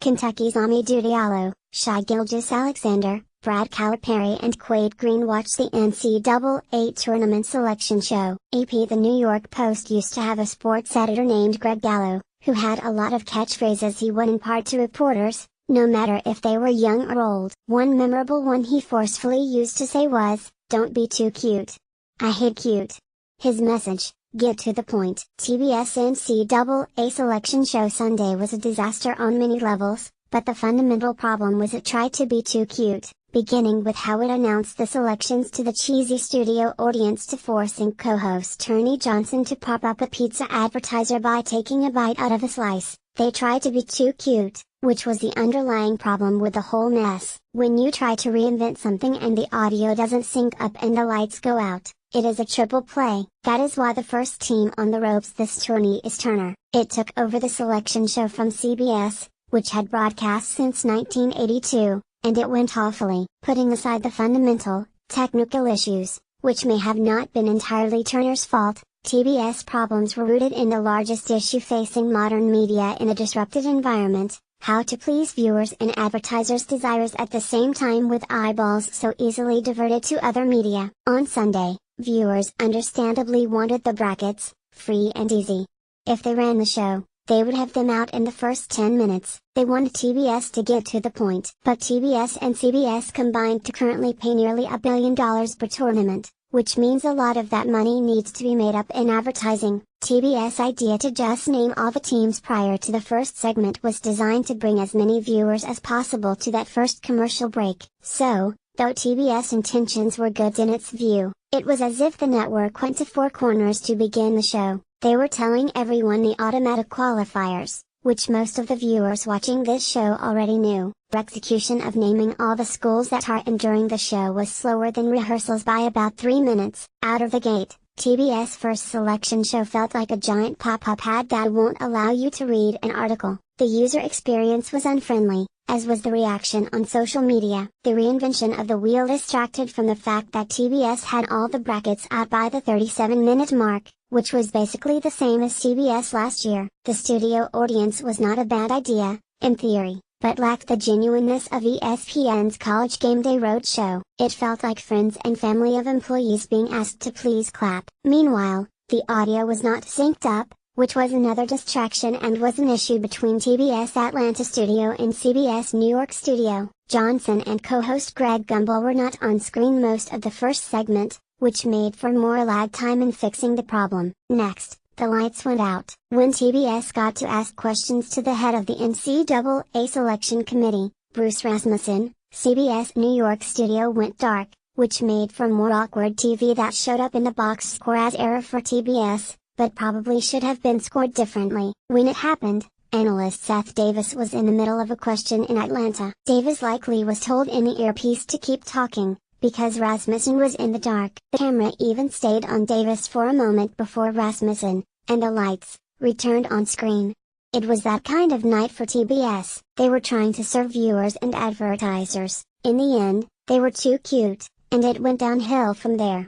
Kentucky's Hamidou Diallo, Shai Gilgeous-Alexander, Brad Calipari and Quade Green watched the NCAA Tournament Selection Show. AP The New York Post used to have a sports editor named Greg Diallo, who had a lot of catchphrases he would impart to reporters, no matter if they were young or old. One memorable one he forcefully used to say was, "Don't be too cute. I hate cute." His message, "Get to the point." TBS NCAA Selection Show Sunday was a disaster on many levels, but the fundamental problem was it tried to be too cute, beginning with how it announced the selections to the cheesy studio audience to forcing co-host Tony Johnson to pop up a pizza advertiser by taking a bite out of a slice. They tried to be too cute, which was the underlying problem with the whole mess. When you try to reinvent something and the audio doesn't sync up and the lights go out, it is a triple play. That is why the first team on the ropes this tourney is Turner. It took over the selection show from CBS, which had broadcast since 1982, and it went awfully. Putting aside the fundamental, technical issues, which may have not been entirely Turner's fault, TBS problems were rooted in the largest issue facing modern media in a disrupted environment: how to please viewers and advertisers' desires at the same time with eyeballs so easily diverted to other media. On Sunday, viewers understandably wanted the brackets, free and easy. If they ran the show, they would have them out in the first 10 minutes. They wanted TBS to get to the point. But TBS and CBS combined to currently pay nearly $1 billion per tournament, which means a lot of that money needs to be made up in advertising. TBS' idea to just name all the teams prior to the first segment was designed to bring as many viewers as possible to that first commercial break. So, though TBS intentions were good in its view, it was as if the network went to four corners to begin the show. They were telling everyone the automatic qualifiers, which most of the viewers watching this show already knew. Execution of naming all the schools that are in during the show was slower than rehearsals by about 3 minutes. Out of the gate, TBS' first selection show felt like a giant pop-up ad that won't allow you to read an article. The user experience was unfriendly, as was the reaction on social media. The reinvention of the wheel distracted from the fact that TBS had all the brackets out by the 37-minute mark, which was basically the same as CBS last year. The studio audience was not a bad idea, in theory, but lacked the genuineness of ESPN's College Game Day Roadshow. It felt like friends and family of employees being asked to please clap. Meanwhile, the audio was not synced up, which was another distraction and was an issue between TBS Atlanta studio and CBS New York studio. Johnson and co-host Greg Gumbel were not on screen most of the first segment, which made for more lag time in fixing the problem. Next, the lights went out. When TBS got to ask questions to the head of the NCAA Selection Committee, Bruce Rasmussen, CBS New York studio went dark, which made for more awkward TV that showed up in the box score as error for TBS, but probably should have been scored differently. When it happened, analyst Seth Davis was in the middle of a question in Atlanta. Davis likely was told in the earpiece to keep talking, because Rasmussen was in the dark. The camera even stayed on Davis for a moment before Rasmussen, and the lights, returned on screen. It was that kind of night for TBS. They were trying to serve viewers and advertisers. In the end, they were too cute, and it went downhill from there.